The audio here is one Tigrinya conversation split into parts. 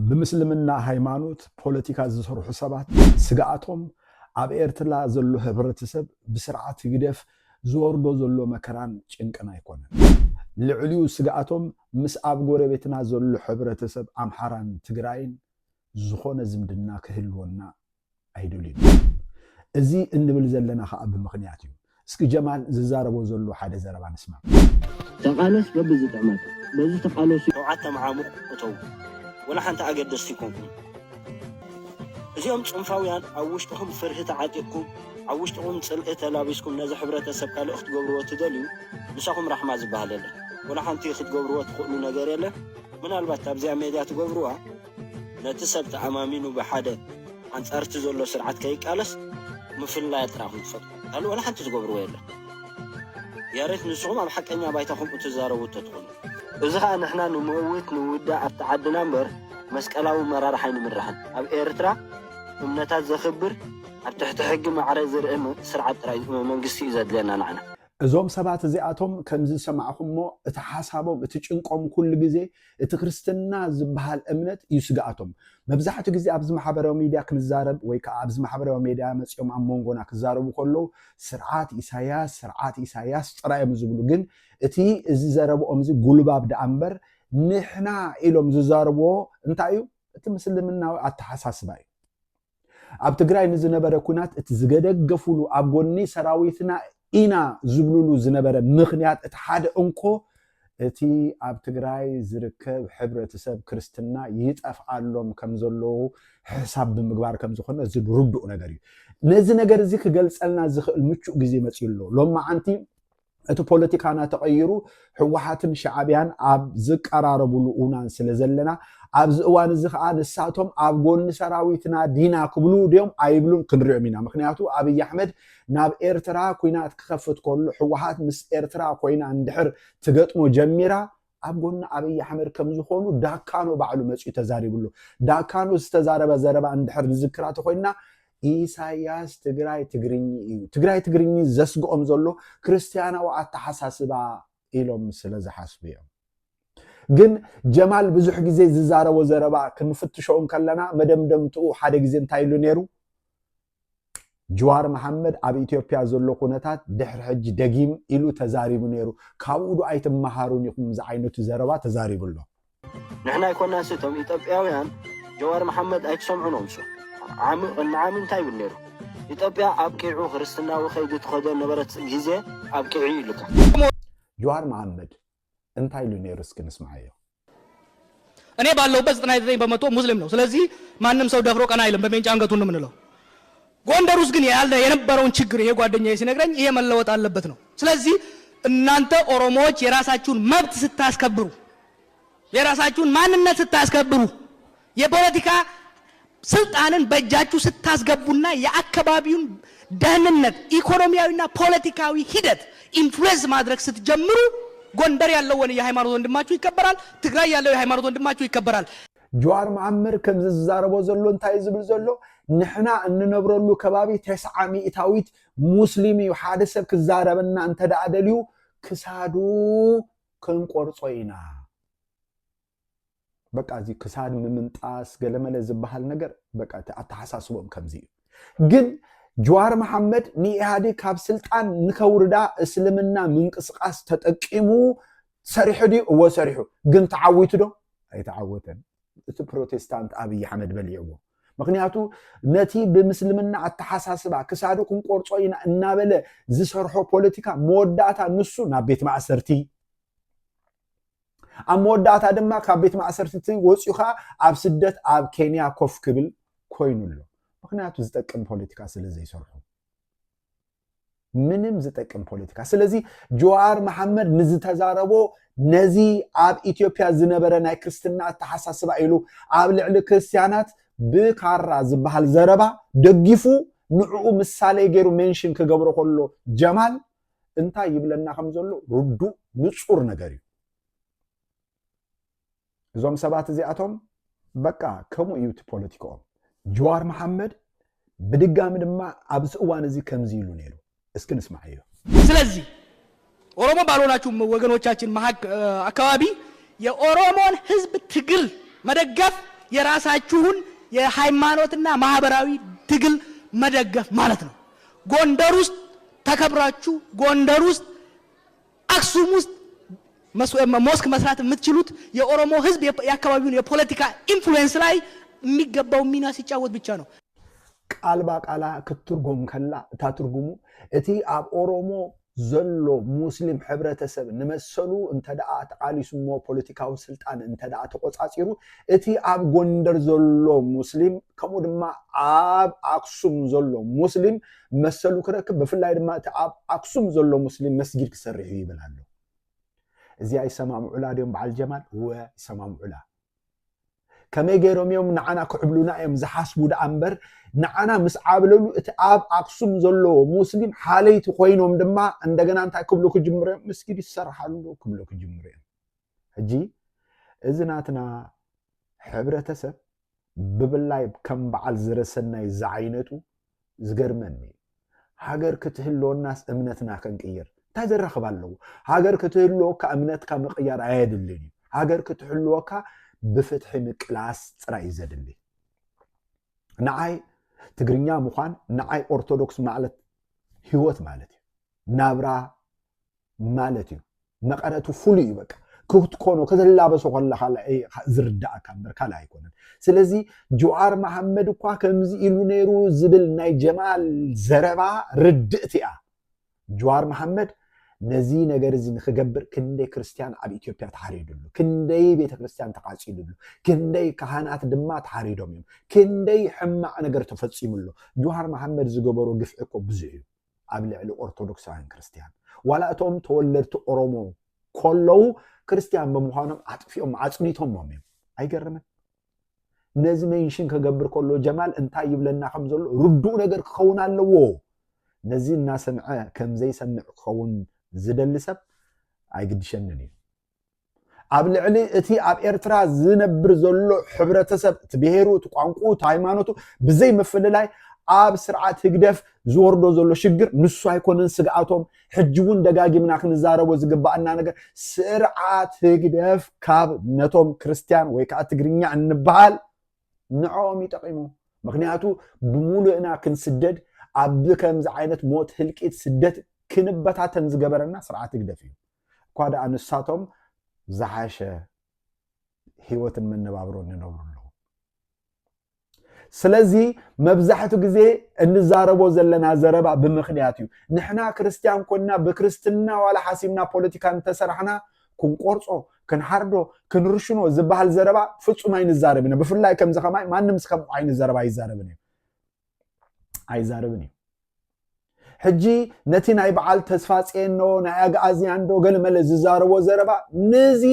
بمسلمنا ሃይማኖት ፖለቲካ ዝሰርሑ ሰባት ስጋኣቶም ኣብ ኤርትራ ዘሎ ህብረተሰብ ብስርዓት ይግደፍ ዝወርዶ ዘሎ መከራን ጭንቅና ይኮነን ልዕሊው ስጋኣቶም ምስ ኣብ ጎረቤትና ዘሎ ህብረተሰብ ኣምሓራን ትግራይን ዝኾነ ዝምድና ክህልወና አይደልን እዚ እንብል ዘለና ካብ ምኽንያት እዩ እስኪ ጀማል ዝዛረቦ ዘሎ ሓደ ዘረባ ንስማ ተቃለስ በብዝ ጥዕማት በዚ ተቃለስ ተውዓተ ማዓሙቅ እተው ولا حنت أقدس فيكم اليوم صنفاويان عوشتهم فرهة عاتقكم عوشتهم تسلقة لابسكم نازل حبرة السبكة لأخت قبروة تدليو نساكم رحمة زبالة له ولا حنت يخت قبروة تقولوا نجاري له من البات تبزع ميدات قبروها لا تسبت أمامين وبحادة عن أرتزوا له سرعة كيك ألس مفل لا يتراهم فضل قالوا ولا حنت تقبروه له يا ريت نسوم عم حق أني بايتهم وتزاروا وتدخلوا إذا نحن نموت نودع التعدنا مر مسكلاو مرار حين مرحن أب إيرترا ومنتاز زخبر أبتحت حق معرض زرقم سرعة رئيس منقسي زاد لنا نحن እዞም ሰባት እዚኣቶም ከምዚ ሰማዕኹሞ እቲ ሓሳቦም እቲ ጭንቆም ኩሉ ግዜ እቲ ክርስትና ዝበሃል እምነት ይስጋኣቶም መብዛሕትኡ ግዜ ኣብዚ ማሕበራዊ ሚድያ ክንዛረብ ወይ ከዓ ኣብዚ ማሕበራዊ ሚድያ መጽኦም ኣብ መንጎና ክዛረቡ ከለው ስርዓት ኢሳያስ ጥራይም ዝብሉ ግን እቲ እዚ ዘረብኦም እዚ ጉልባብ ዳኣምበር ንሕና ኢሎም ዝዛረብዎ እንታይ እዩ እቲ ምስልምናዊ ኣተሓሳስባ እዩ ኣብ ትግራይ ንዝነበረ ኩናት እቲ ዝገደገፉሉ ኣብ ጎኒ ሰራዊትና ኢና ዝብሉሉ ዝነበረ ምኽንያት እቲ ሓደ እንኮ እቲ ኣብ ትግራይ ዝርከብ ሕብረተሰብ ክርስትና ይጠፍኣሎም ከም ዘለዎ ሕሳብ ብምግባር ከም ዝኾነ ዝርዱእ ነገር እዩ ነዚ ነገር እዚ ክገልጸልና ዝኽእል ምቹእ ግዜ መጽኢሎ ሎማዓንቲ እቲ ፖለቲካና ተቀይሩ ህወሓትን ሻዕብያን ኣብ ዝቀራረቡሉ ኡናን ስለዘለና ኣብ ዝእዋን እዚ ከዓ ንሳቶም ኣብ ጎኒ ሰራዊትና ዲና ክብሉ ድዮም ኣይብሉን ክንሪኦም ኢና ምክንያቱ ኣብይ ኣሕመድ ናብ ኤርትራ ኩናት ክኸፍት ከሎ ህወሓት ምስ ኤርትራ ኮይና እንድሕር ትገጥሞ ጀሚራ ኣብ ጎኒ ኣብይ ኣሕመድ ከም ዝኾኑ ዳካኖ ባዕሉ መጽኡ ተዛሪብሉ ዳካኖ ዝተዛረበ ዘረባ እንድሕር ዝክራት ኮይና ኢሳያስ ትግራይ ትግርኝ ዘስግኦም ዘሎ ክርስቲያናዊ ኣተሓሳስባ ኢሎም ስለዝሓስቡ እዮም ግን ጀማል ብዙሕ ግዜ ዝዛረቦ ዘረባ ክንፍትሾም ከለና መደምደምትኡ ሓደ ግዜ እንታይ ኢሉ ነይሩ ጀዋር መሐመድ ኣብ ኢትዮጵያ ዘሎ ኩነታት ድሕሪ ሕጂ ደጊም ኢሉ ተዛሪቡ ነይሩ ካብኡ ዱ ኣይተመሃሩን ይኹም ዝዓይነቱ ዘረባ ተዛሪቡሎ ንሕና ይኮና ስቶም ኢትዮጵያውያን ጀዋር መሐመድ ኣይተሰምዑኖም ሶ عام انتاي بالنيرو إثيوبيا أبكيعو خرستنا وخيد تخدم نبرت جزء أبكيعي لك جوار محمد انتاي لنيرو سكن اسمعيه أنا بالله بس أنا إذا بمتو مسلم نو سلزي ما نم سود أفروك أنا إلهم بمين جانغ تونو منلو غوندروس غني يالله ينبرون شجري هي قادني يسنقرن هي ملوت على بتنو سلزي እናንተ ኦሮሞዎች የራሳችሁን መብት ስታስከብሩ የራሳችሁን ማንነት ስታስከብሩ የፖለቲካ ስልጣንን በእጃችሁ ስታስገቡና የአካባቢውን ደህንነት ኢኮኖሚያዊና ፖለቲካዊ ሂደት ኢንፍሉዌንስ ማድረግ ስትጀምሩ ጎንደር ያለው የሃይማኖት ወንድማችሁ ይከበራል ትግራይ ያለው የሃይማኖት ወንድማችሁ ይከበራል ጀዋር መሐመድ ከም ዝዛረቦ ዘሎ እንታይ ዝብል ዘሎ ንሕና እንነብረሉ ከባቢ 900ታዊት ሙስሊም እዩ ሓደ ሰብ ክዛረበና እንተዳደልዩ ክሳዱ ክንቆርጾ ኢና በቃ እዚ ክሳድ ምምንጣስ ገለመለ ዝበሃል ነገር በቃ አተሐሳስቦም ከምዚ ግን ጀዋር መሐመድ ንኢሃዲ ካብ ስልጣን ንከውርዳ እስልምና ምንቅስቃስ ተጠቂሙ ሰሪሑ ዲ ወሰሪሑ ግን ተዓዊቱ ዶ አይተዓወተን እቲ ፕሮቴስታንት ኣብይ አሕመድ በልይዎ ምክንያቱ ነቲ ብምስልምና አተሐሳስባ ክሳዱ ክንቆርጾ ኢና እናበለ ዝሰርሖ ፖለቲካ መወዳእታ ንሱ ናብ ቤት ማእሰርቲ አሞዳታ ደማ ካብ ቤት ማእሰርቲ ወጽዩኻ ኣብ ስደት ኣብ ኬንያ ኮፍ ክብል ኮይኑሎ ምክንያቱ ዝጠቅም ፖለቲካ ስለዚህ ይሰርሑ ምንም ዝጠቅም ፖለቲካ ስለዚህ ጀዋር መሐመድ ንዝተዛረቦ ነዚ ኣብ ኢትዮጵያ ዝነበረ ናይ ክርስትና ተሐሳስባ ኢሉ ኣብ ልዕሊ ክርስቲያናት ብካራ ዝበሃል ዘረባ ደጊፉ ንዑ ምሳሌ ገይሩ ሜንሽን ክገብሮ ከሎ ጀማል እንታይ ይብለና ከም ዘሎ ሩዱ ንጹር ነገር እዩ እዞም ሰባት እዚኣቶም በቃ ከመ እዩት ፖለቲካኦም ጀዋር መሐመድ በድጋሚ ድማ ኣብዚ እዋን እዚ ከምዚ ኢሉ ነይሩ እስኪ ንስማዕዮ ስለዚህ ኦሮሞ ባልሆናችሁ ወገኖቻችን አካባቢ የኦሮሞን ህዝብ ትግል መደገፍ የራሳችሁን የሃይማኖትና ማህበራዊ ትግል መደገፍ ማለት ነው። ጎንደር ውስጥ ተከብራችሁ ጎንደር ውስጥ አክሱም ውስጥ ሞስክ መስራት የምትችሉት የኦሮሞ ህዝብ የአካባቢውን የፖለቲካ ኢንፍሉዌንስ ላይ የሚገባው ሚና ሲጫወት ብቻ ነው። ቃል በቃላ ክትርጎም ከላ ታትርጉሙ እቲ አብ ኦሮሞ ዘሎ ሙስሊም ህብረተሰብ ንመሰሉ እንተዳአ ተቃሊሱሞ ፖለቲካዊ ስልጣን እንተዳአ ተቆጻጺሩ እቲ አብ ጎንደር ዘሎ ሙስሊም ከሙ ድማ አብ አክሱም ዘሎ ሙስሊም መሰሉ ክረክብ በፍላይ ድማ እቲ አብ አክሱም ዘሎ ሙስሊም መስጊድ ክሰርሑ ይብላሉ። እዚ አይሰማምዑላ ዲዮም በዓል ጀማል ወይሰማምዑላ ከመይ ገይሮም እዮም ንዓና ክዕብሉና እዮም ዝሓስቡ ዳ እምበር ንዓና ምስ ዓብለሉ እቲ አብ አክሱም ዘሎ ሙስሊም ሓለይቲ ኮይኖም ድማ እንደገና እንታይ ክብሉ ክጅምሩ እዮም መስጊድ ይሰርሓሉ ክብሉ ክጅምሩ እዮም። ሕጂ እዚ ናትና ሕብረተሰብ ብብላይ ከም በዓል ዝረሰናይ ዝዓይነቱ ዝገርመኒ ሃገር ክትህልወናስ እምነትና ከንቅይር እንታይ ዘረኽብ ኣለዎ? ሃገር ክትህልወካ እምነትካ ምቕያር ኣየድልን እዩ። ሃገር ክትህልወካ ብፍትሒ ምቅላስ ጥራይ ዘድሊ ንዓይ ትግርኛ ምዃን ንዓይ ኦርቶዶክስ ማለት ህይወት ማለት እዩ ናብራ ማለት እዩ መቐረቱ ፍሉይ እዩ በቃ ክትኮኖ ከተላበሶ ከለኻ ዝርዳእካ እምበር ካልእ ኣይኮነን። ስለዚ ጀዋር መሓመድ እኳ ከምዚ ኢሉ ነይሩ ዝብል ናይ ጀማል ዘረባ ርድእቲ እያ። ጀዋር መሓመድ ነዚ ነገር እዚ ንክገብር ክንደይ ክርስቲያን ኣብ ኢትዮጵያ ተሓሪዱሉ፣ ክንደይ ቤተ ክርስቲያን ተቃፂሉሉ፣ ክንደይ ካህናት ድማ ተሓሪዶም እዮም፣ ክንደይ ሕማቅ ነገር ተፈፂሙሉ። ጀዋር መሓመድ ዝገበሮ ግፍዒ እኮ ብዙሕ እዩ ኣብ ልዕሊ ኦርቶዶክሳውያን ክርስቲያን። ዋላ እቶም ተወለድቲ ኦሮሞ ከለዉ ክርስቲያን ብምዃኖም ኣጥፊኦም ኣፅኒቶሞም እዮም። ኣይገርምን? ነዚ ሜንሽን ከገብር ከሎ ጀማል እንታይ ይብለና ከም ዘሎ ርዱእ ነገር ክኸውን ኣለዎ። ነዚ እናሰምዐ ከምዘይሰምዕ ክኸውን ዝደሊ ሰብ ኣይግድሸንን እዩ። ኣብ ልዕሊ እቲ ኣብ ኤርትራ ዝነብር ዘሎ ሕብረተሰብ እቲ ብሄሩ እቲ ቋንቋ እቲ ሃይማኖቱ ብዘይ ምፍልላይ ኣብ ስርዓት ህግደፍ ዝወርዶ ዘሎ ሽግር ንሱ ኣይኮነን ስግኣቶም። ሕጂ እውን ደጋጊምና ክንዛረቦ ዝግባአና ነገር ስርዓት ህግደፍ ካብ ነቶም ክርስቲያን ወይ ከዓ ትግርኛ እንበሃል ንዖም ይጠቂሙ። ምክንያቱ ብሙሉእና ክንስደድ ኣብ ከምዚ ዓይነት ሞት ህልቂት ስደት ክንበታተን ዝገበረና ስርዓት ህግደፍ እዩ እኳ ደኣ ንሳቶም ዝሓሸ ህይወትን መነባብሮ ንነብሩ ኣለዉ። ስለዚ መብዛሕቱ ግዜ እንዛረቦ ዘለና ዘረባ ብምክንያት እዩ። ንሕና ክርስቲያን ኮንና ብክርስትና ዋላ ሓሲብና ፖለቲካ እንተሰራሕና ክንቆርፆ ክንሓርዶ ክንርሽኖ ዝበሃል ዘረባ ፍጹም ኣይንዛረብን። ብፍላይ ከምዚ ከማይ ማንም ከም ዓይነት ዘረባ ኣይዛረብን እዩ ኣይዛረብን እዩ። ሕጂ ነቲ ናይ በዓል ተስፋ ጽየኖ ናይ ኣግዓዝያንዶ ገለመለ ዝዛረቦ ዘረባ ነዚ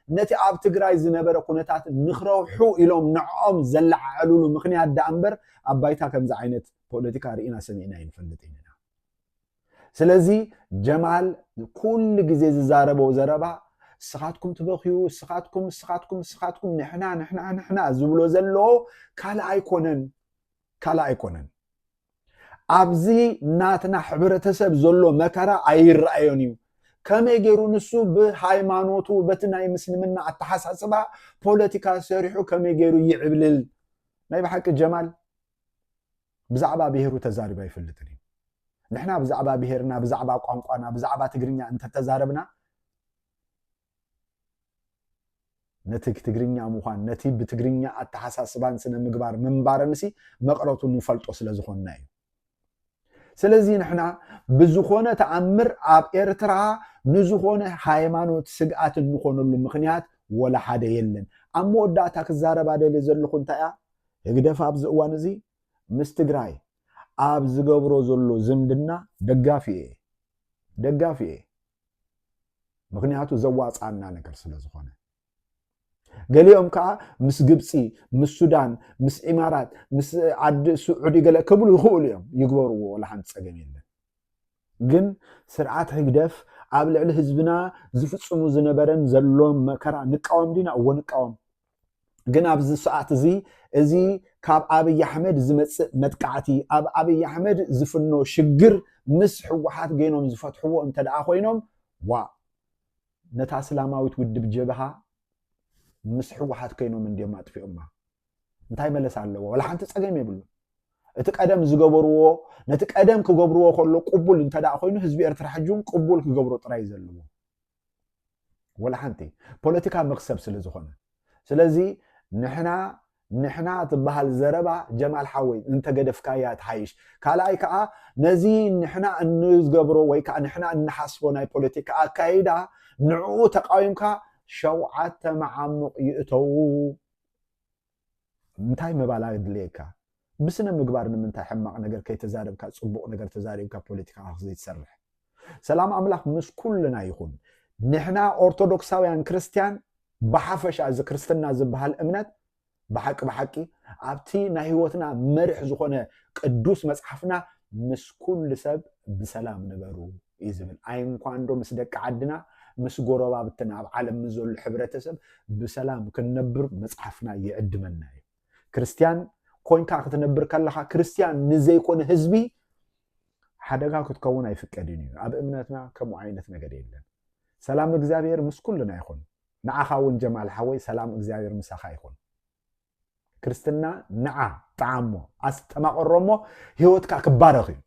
ነቲ ኣብ ትግራይ ዝነበረ ኩነታት ንኽረውሑ ኢሎም ንዖም ዘለዓዕሉሉ ምክንያት ዳ እምበር ኣብ ባይታ ከምዚ ዓይነት ፖለቲካ ርኢና ሰሚዕና ይንፈልጥ ኢና። ስለዚ ጀማል ኩሉ ግዜ ዝዛረቦ ዘረባ ስኻትኩም ትበኽዩ ስኻትኩም ንሕና ዝብሎ ዘሎ ካልእ ኣይኮነን። ኣብዚ ናትና ሕብረተሰብ ዘሎ መከራ ኣይረአዮን እዩ። ከመይ ገይሩ ንሱ ብሃይማኖቱ በቲ ናይ ምስልምና ኣተሓሳስባ ፖለቲካ ሰሪሑ ከመይ ገይሩ ይዕብልል። ናይ ብሓቂ ጀማል ብዛዕባ ብሄሩ ተዛሪባ ኣይፈልጥን እዩ። ንሕና ብዛዕባ ብሄርና ብዛዕባ ቋንቋና ብዛዕባ ትግርኛ እንተተዛረብና ነቲ ትግርኛ ምዃን ነቲ ብትግርኛ ኣተሓሳስባን ስነ ምግባር ምንባረንሲ መቕረቱ ንፈልጦ ስለ ዝኾንና እዩ። ስለዚ ንሕና ብዝኾነ ተኣምር ኣብ ኤርትራ ንዝኾነ ሃይማኖት ስግኣት እንኾነሉ ምክንያት ወላ ሓደ የለን። ኣብ መወዳእታ ክዛረባ ደልየ ዘለኹ እንታይ እያ ህግደፍ ኣብዚ እዋን እዚ ምስ ትግራይ ኣብ ዝገብሮ ዘሎ ዝምድና ደጋፊ እየ። ምክንያቱ ዘዋፃና ነገር ስለ ዝኾነ ገሊኦም ከዓ ምስ ግብፂ ምስ ሱዳን ምስ ኢማራት ምስ ዓዲ ስዑዲ ገለ ክብሉ ይኽእሉ እዮም ይግበርዎ ወላ ሓንቲ ፀገም የለን። ግን ስርዓት ህግደፍ ኣብ ልዕሊ ህዝብና ዝፍፅሙ ዝነበረን ዘሎም መከራ ንቃወም ዲና እዎ ንቃወም። ግን ኣብዚ ሰዓት እዚ ካብ ኣብይ ኣሕመድ ዝመፅእ መጥቃዕቲ ኣብ ኣብይ ኣሕመድ ዝፍኖ ሽግር ምስ ሕወሓት ገይኖም ዝፈትሕዎ እንተደኣ ኮይኖም ዋ ነታ እስላማዊት ውድብ ጀብሃ ምስ ሕወሓት ከይኖም እንዲኦም ኣጥፊኦማ እንታይ መለስ ኣለዎ ወላ ሓንቲ ፀገም የብሉ እቲ ቀደም ዝገበርዎ ነቲ ቀደም ክገብርዎ ከሎ ቅቡል እንተዳ ኮይኑ ህዝቢ ኤርትራ ሕጁን ቅቡል ክገብሮ ጥራይ ዘለዎ ወላ ሓንቲ ፖለቲካ መክሰብ ስለ ዝኾነ ስለዚ ንሕና ትበሃል ዘረባ ጀማል ሓወይ እንተገደፍካያ ትሓይሽ ካልኣይ ከዓ ነዚ ንሕና እንዝገብሮ ወይ ከዓ ንሕና እንሓስቦ ናይ ፖለቲካ ኣካይዳ ንዕኡ ተቃዊምካ ሸውዓተ መዓሙቕ ይእተው እንታይ መባላ ድልየካ ብስነ ምግባር ንምንታይ ሕማቕ ነገር ከይተዛረብካ ጽቡቕ ነገር ተዛሪብካ ፖለቲካ ዘይትሰርሕ ሰላም ኣምላኽ ምስ ኩልና ይኹን ንሕና ኦርቶዶክሳውያን ክርስቲያን ብሓፈሻ እዚ ክርስትና ዝበሃል እምነት ብሓቂ ኣብቲ ናይ ህይወትና መሪሕ ዝኾነ ቅዱስ መጽሓፍና ምስ ኩሉ ሰብ ብሰላም ንበሩ ይዝብል ኣይንኳንዶ ምስ ደቂ ዓድና ምስ ጎረባብትና ኣብ ዓለም ዘሎ ሕብረተሰብ ብሰላም ክንነብር መጽሓፍና ይዕድመና እዩ ክርስቲያን ኮንካ ክትነብር ከለኻ ክርስቲያን ንዘይኮነ ህዝቢ ሓደጋ ክትከውን ኣይፍቀድን እዩ ኣብ እምነትና ከምኡ ዓይነት ነገር የለን ሰላም እግዚአብሔር ምስ ኩልና ይኹን ንዓኻ እውን ጀማል ሓወይ ሰላም እግዚአብሔር ምሳኻ ይኹን ክርስትና ንዓ ጣዕሞ ኣስተማቕሮሞ ህይወትካ ክባረኽ እዩ